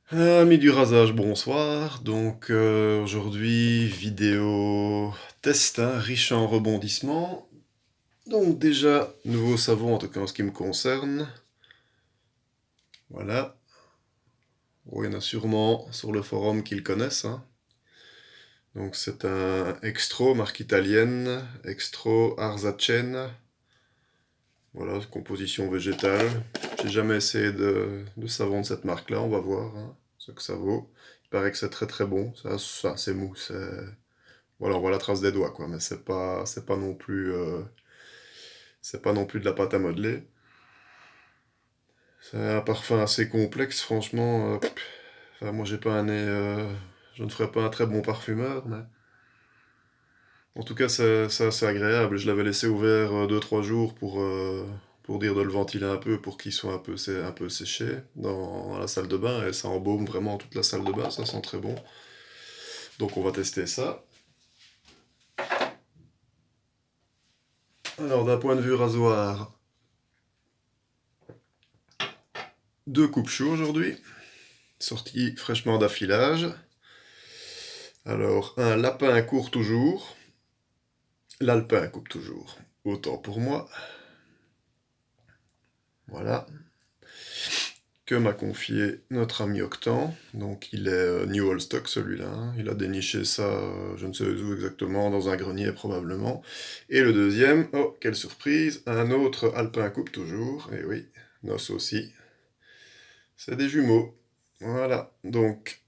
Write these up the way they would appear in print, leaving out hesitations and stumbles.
Amis du rasage, bonsoir. Aujourd'hui, vidéo test, hein, riche en rebondissements. Donc déjà, nouveau savon en tout cas en ce qui me concerne. Voilà. Oh, il y en a sûrement sur le forum qui le connaissent, hein. Donc c'est un Extro, marque italienne, Extro Arzacen. Voilà, composition végétale. J'ai jamais essayé de savon de cette marque-là, on va voir, hein, ce que ça vaut. Il paraît que c'est très très bon. Ça c'est mou, voilà, on voit la trace des doigts, quoi, mais c'est pas non plus de la pâte à modeler. C'est un parfum assez complexe, franchement. Enfin, moi, j'ai pas un nez, je ne ferais pas un très bon parfumeur, mais en tout cas, c'est assez agréable. Je l'avais laissé ouvert 2-3 jours pour dire de le ventiler un peu, pour qu'il soit un peu séché dans la salle de bain, et ça embaume vraiment toute la salle de bain, ça sent très bon. Donc, on va tester ça. Alors, d'un point de vue rasoir, deux coupes chauds aujourd'hui. Sorti fraîchement d'affilage. Alors, un lapin court toujours. L'alpin coupe toujours. Autant pour moi. Voilà. Que m'a confié notre ami Octan. Donc, il est New All Stock celui-là, hein. Il a déniché ça, je ne sais où exactement, dans un grenier probablement. Et le deuxième, oh, quelle surprise, un autre alpin coupe toujours. Et oui, Nos aussi. C'est des jumeaux. Voilà. Donc,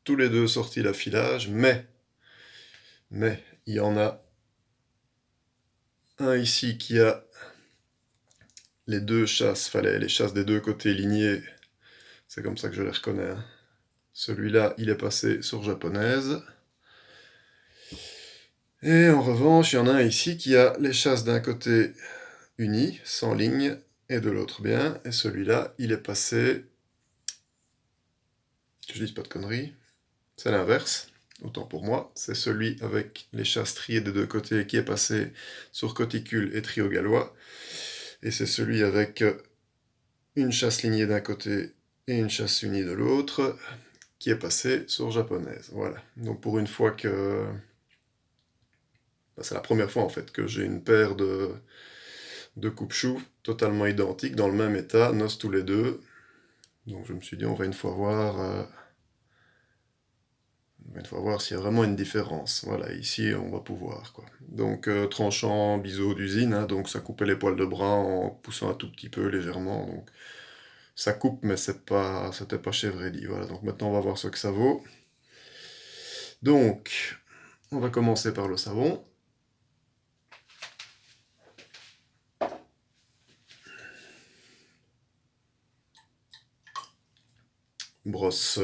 tous les deux sortis d'affilage, mais, il y en a un ici qui a les deux chasses, fallait les chasses des deux côtés lignées, c'est comme ça que je les reconnais, hein. Celui-là, il est passé sur japonaise. Et en revanche, il y en a un ici qui a les chasses d'un côté unies, sans ligne, et de l'autre bien. Et celui-là, il est passé, que je dise pas de conneries, c'est l'inverse. Autant pour moi, c'est celui avec les chasses triées des deux côtés qui est passé sur coticule et trio gallois. Et c'est celui avec une chasse lignée d'un côté et une chasse unie de l'autre qui est passé sur japonaise. Voilà. Donc pour une fois que... c'est la première fois en fait que j'ai une paire de coupe-choux totalement identiques, dans le même état, noces tous les deux. Donc je me suis dit on va une fois voir... Une fois voir s'il y a vraiment une différence. Voilà, ici on va pouvoir, quoi. Donc tranchant biseau d'usine, hein, donc ça coupait les poils de bras en poussant un tout petit peu légèrement. Donc ça coupe, mais c'était pas chez Vredi. Voilà, donc maintenant on va voir ce que ça vaut. Donc, on va commencer par le savon. Brosse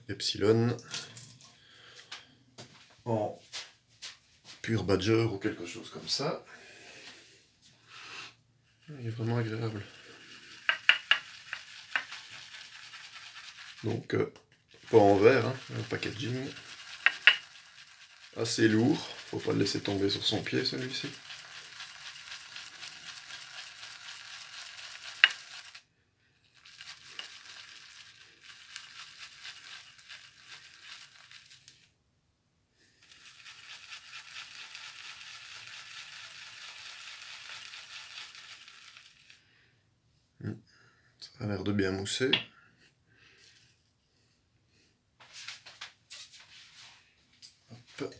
Epsilon en pur badger ou quelque chose comme ça. Il est vraiment agréable. Donc, pas en verre, hein, un packaging assez lourd. Faut pas le laisser tomber sur son pied, celui-ci. Ça a l'air de bien mousser. Hop.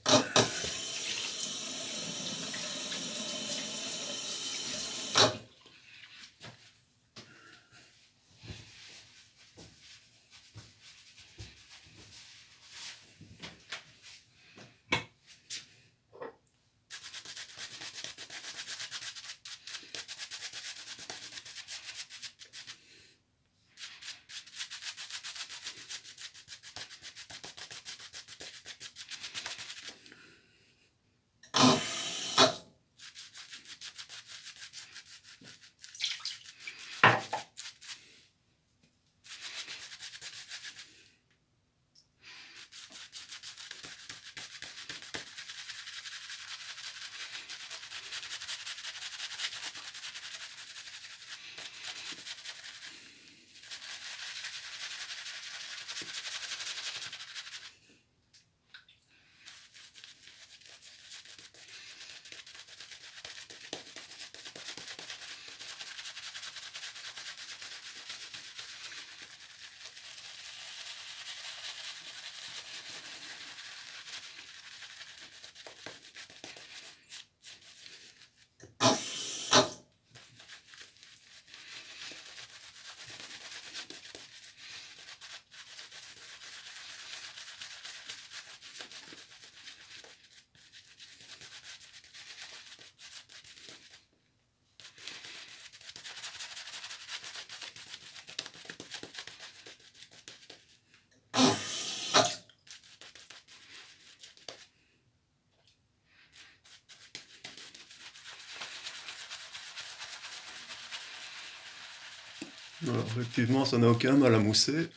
Alors effectivement, ça n'a aucun mal à mousser.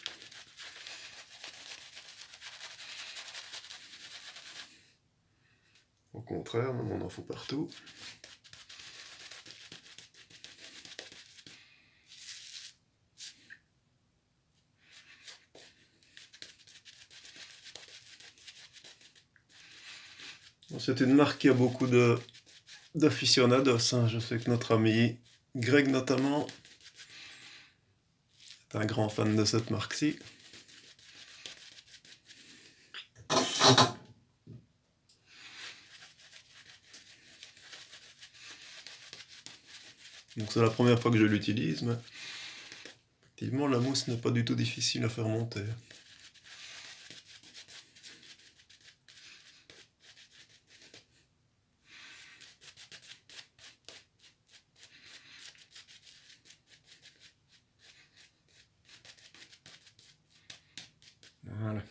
Au contraire, on en fout partout. C'est une marque qui a beaucoup d'aficionados, hein. Je sais que notre ami Greg notamment est un grand fan de cette marque-ci. Donc c'est la première fois que je l'utilise, mais effectivement la mousse n'est pas du tout difficile à faire monter. Voilà.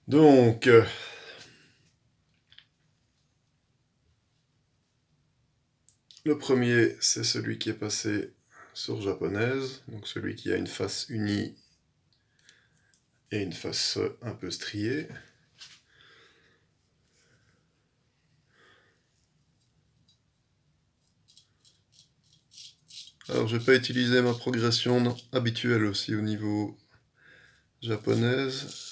Donc, le premier, c'est celui qui est passé sur japonaise, donc celui qui a une face unie et une face un peu striée. Alors, je vais pas utiliser ma progression habituelle aussi au niveau japonaise.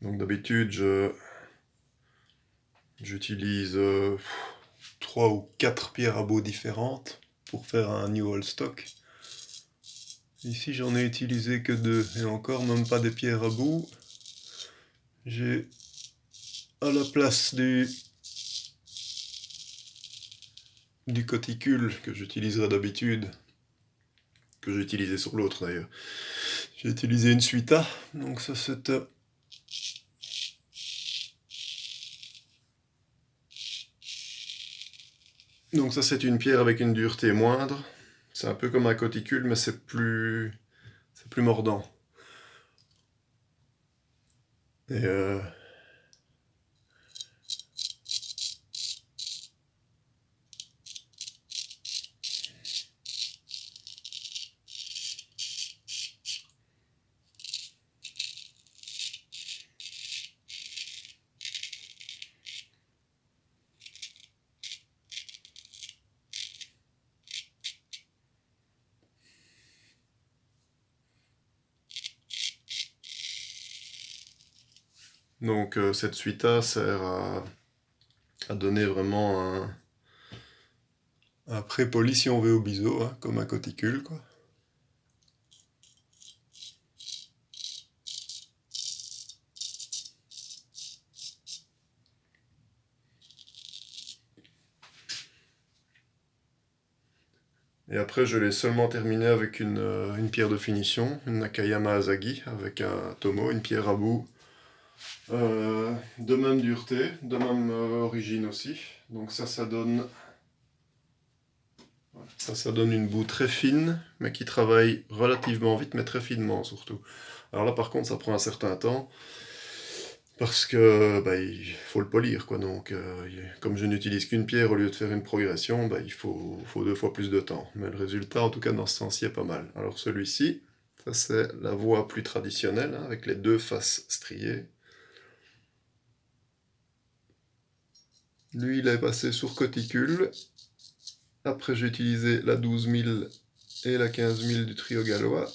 Donc d'habitude, j'utilise 3 ou 4 pierres à bout différentes pour faire un new all stock. Ici, j'en ai utilisé que 2, et encore même pas des pierres à bout. J'ai à la place du coticule que j'utiliserais d'habitude, que j'ai utilisé sur l'autre d'ailleurs, j'ai utilisé une Suita, donc ça c'est une pierre avec une dureté moindre. C'est un peu comme un coticule, mais c'est plus mordant. Et donc cette Suita sert à donner vraiment un pré-poli si on veut au biseau, hein, comme un coticule quoi. Et après, je l'ai seulement terminé avec une pierre de finition, une Nakayama Asagi, avec un tomo, une pierre à bout, de même dureté, de même origine aussi. Donc ça donne une boue très fine, mais qui travaille relativement vite, mais très finement surtout. Alors là, par contre, ça prend un certain temps, parce que il faut le polir, quoi. Donc, comme je n'utilise qu'une pierre au lieu de faire une progression, il faut 2 fois plus de temps. Mais le résultat, en tout cas, dans ce sens-ci, est pas mal. Alors celui-ci, ça c'est la voie plus traditionnelle, hein, avec les 2 faces striées. Lui, il est passé sur coticule. Après, j'ai utilisé la 12 000 et la 15 000 du trio gallois.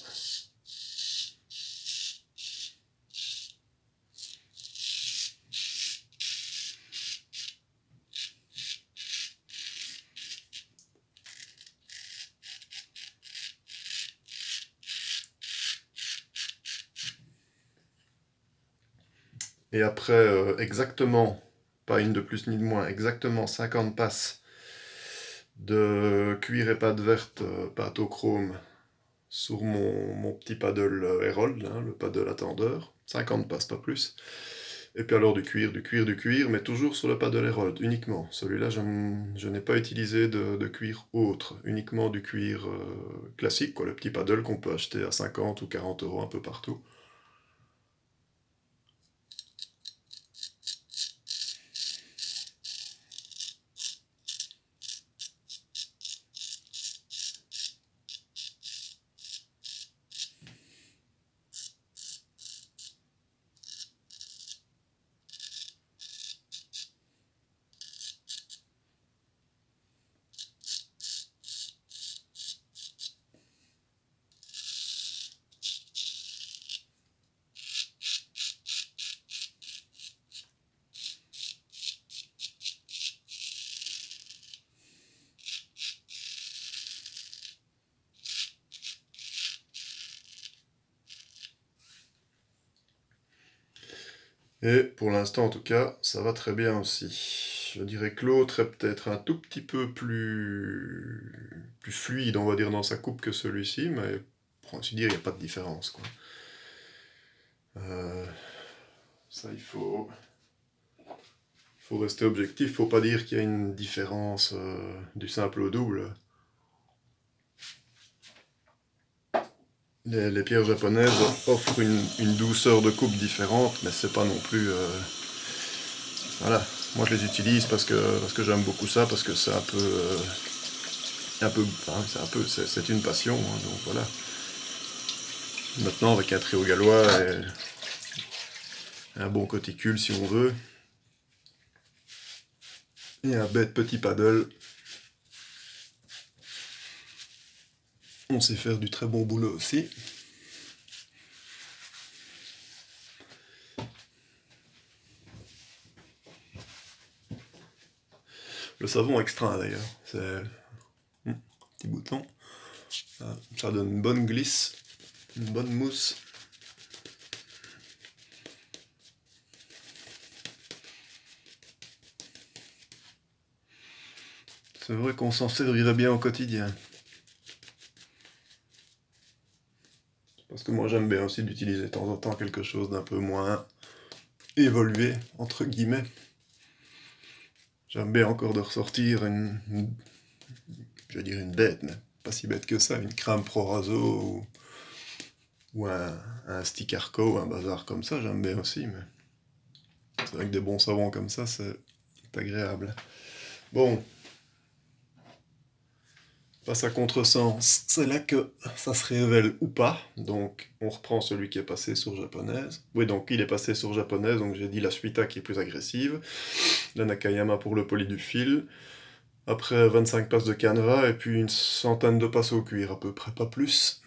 Et après exactement, pas une de plus ni de moins, exactement 50 passes de cuir et pâte verte, pâte au chrome, sur mon petit paddle Herald, hein, le paddle à tendeur. 50 passes, pas plus. Et puis alors du cuir, du cuir, du cuir, mais toujours sur le paddle Herald, uniquement. Celui-là, je n'ai pas utilisé de cuir autre, uniquement du cuir classique, quoi, le petit paddle qu'on peut acheter à 50 ou 40 euros un peu partout. Et pour l'instant, en tout cas, ça va très bien aussi. Je dirais que l'autre est peut-être un tout petit peu plus fluide, on va dire, dans sa coupe que celui-ci, mais pour ainsi dire, il n'y a pas de différence, quoi. Euh, Ça, il faut rester objectif, faut pas dire qu'il y a une différence du simple au double. Les pierres japonaises offrent une douceur de coupe différente, mais c'est pas non plus. Voilà. Moi je les utilise parce que j'aime beaucoup ça, parce que c'est hein, c'est une passion, hein, donc voilà. Maintenant avec un trio gallois et un bon coticule si on veut, et un bête petit paddle, on sait faire du très bon boulot aussi. Le savon extra d'ailleurs, c'est petit bouton. Ça donne une bonne glisse, une bonne mousse. C'est vrai qu'on s'en servirait bien au quotidien. Parce que moi j'aime bien aussi d'utiliser de temps en temps quelque chose d'un peu moins évolué, entre guillemets. J'aime bien encore de ressortir je veux dire une bête, mais pas si bête que ça, une crème Pro Raso ou un stick Arco, un bazar comme ça, j'aime bien aussi, mais c'est vrai que des bons savons comme ça, c'est agréable. Bon, passe à contresens, c'est là que ça se révèle ou pas. Donc on reprend celui qui est passé sur japonaise. Oui, donc il est passé sur japonaise, donc j'ai dit la Suita qui est plus agressive, la Nakayama pour le poli du fil. Après 25 passes de canevas et puis une centaine de passes au cuir à peu près, pas plus.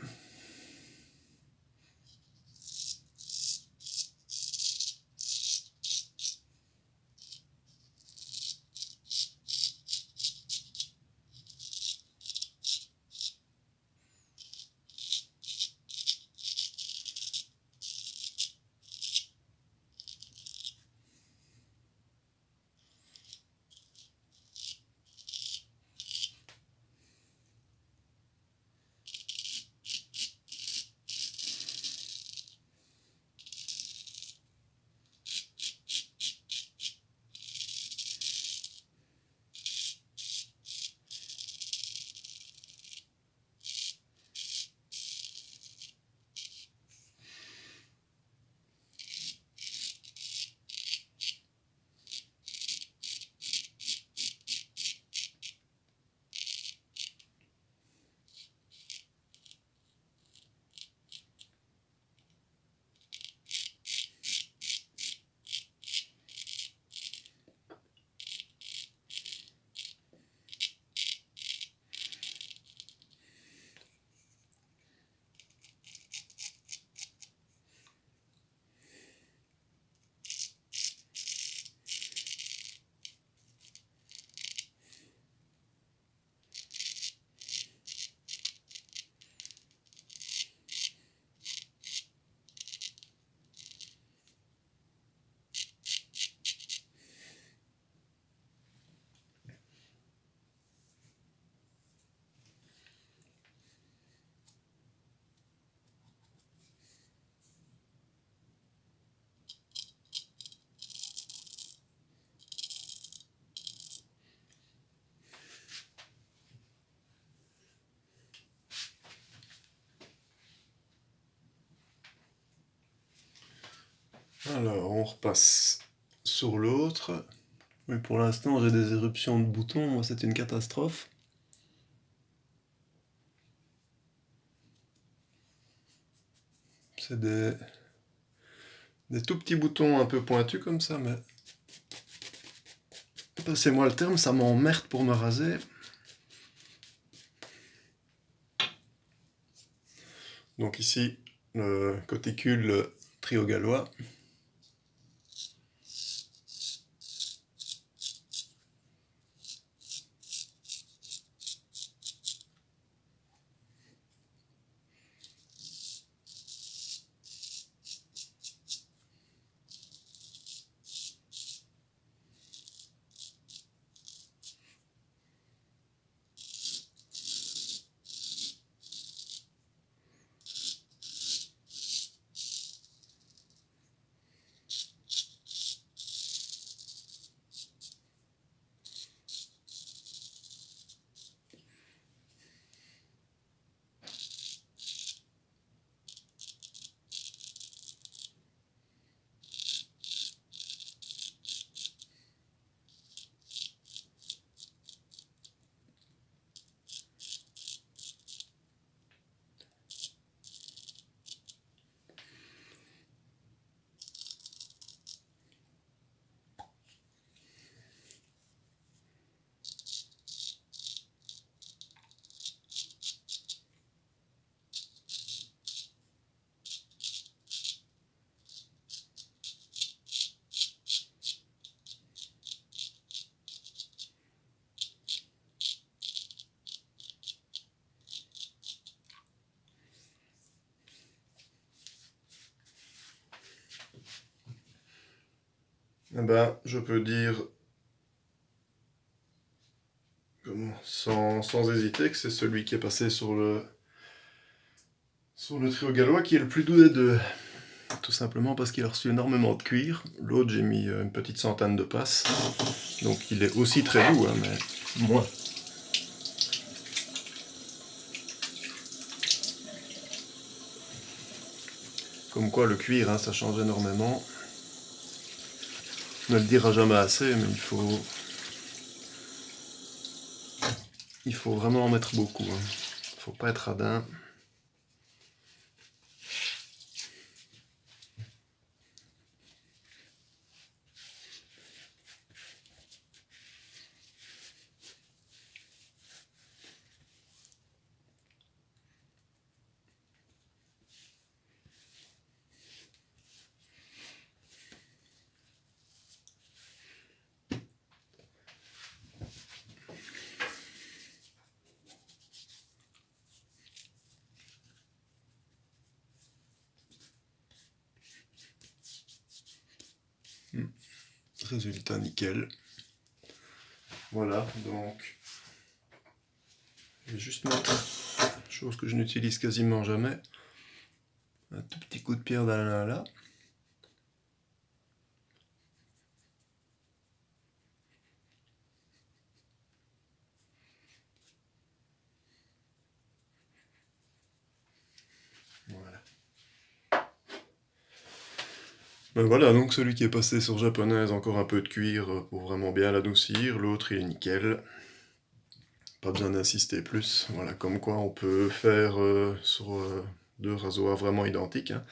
Alors, on repasse sur l'autre. Oui, pour l'instant, j'ai des éruptions de boutons. Moi, c'est une catastrophe. C'est des tout petits boutons un peu pointus comme ça, mais passez-moi le terme, ça m'emmerde pour me raser. Donc ici, le coticule trio gallois. Eh ben, je peux dire sans hésiter que c'est celui qui est passé sur le trio gallois qui est le plus doux des deux. Tout simplement parce qu'il a reçu énormément de cuir. L'autre, j'ai mis une petite centaine de passes. Donc il est aussi très doux, hein, mais moins. Comme quoi le cuir, hein, ça change énormément. On ne le dira jamais assez, mais il faut vraiment en mettre beaucoup. Hein. Faut pas être radin. Résultat nickel. Voilà, donc je vais juste mettre, chose que je n'utilise quasiment jamais, un tout petit coup de pierre d'Alain là. Voilà. Ben voilà, donc celui qui est passé sur japonaise, encore un peu de cuir pour vraiment bien l'adoucir. L'autre, il est nickel. Pas besoin d'insister plus. Voilà, comme quoi on peut faire sur deux rasoirs vraiment identiques. Hein.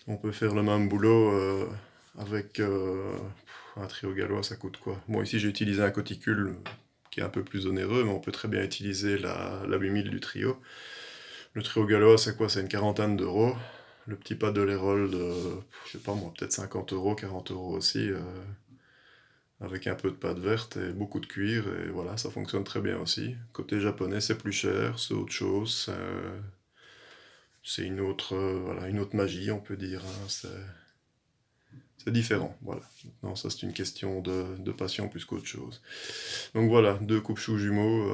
On peut faire le même boulot avec un trio gallois, ça coûte quoi? Bon, ici j'ai utilisé un coticule qui est un peu plus onéreux, mais on peut très bien utiliser la 8000 du trio. Le trio gallois, c'est quoi? C'est une quarantaine d'euros. Le petit pad de l'Hérold, je sais pas moi, peut-être 50 euros, 40 euros aussi, avec un peu de pâte verte et beaucoup de cuir, et voilà, ça fonctionne très bien aussi. Côté japonais, c'est plus cher, c'est autre chose, c'est une autre, voilà, une autre magie, on peut dire. Hein, c'est différent, voilà. Non, ça c'est une question de passion plus qu'autre chose. Donc voilà, deux coupe-choux jumeaux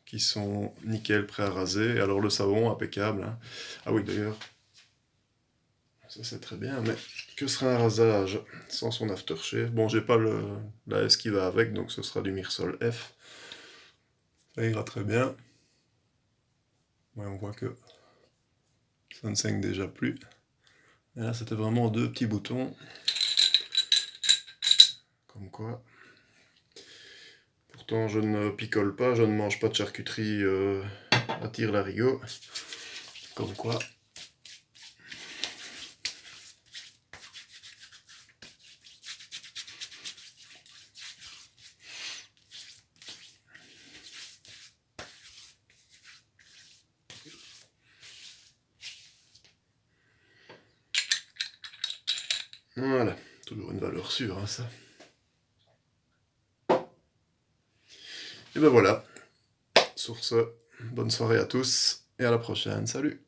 qui sont nickel, prêts à raser. Alors le savon, impeccable. Hein. Ah oui, d'ailleurs, ça c'est très bien, mais que sera un rasage sans son aftershave? Bon, j'ai pas la S qui va avec, donc ce sera du Mirsol F. Ça ira très bien. Ouais, on voit que ça ne saigne déjà plus. Et là, c'était vraiment 2 petits boutons. Comme quoi. Pourtant, je ne picole pas, je ne mange pas de charcuterie à tire-larigot. Comme quoi. Voilà, toujours une valeur sûre, hein, ça. Et ben voilà. Sur ce, bonne soirée à tous et à la prochaine. Salut!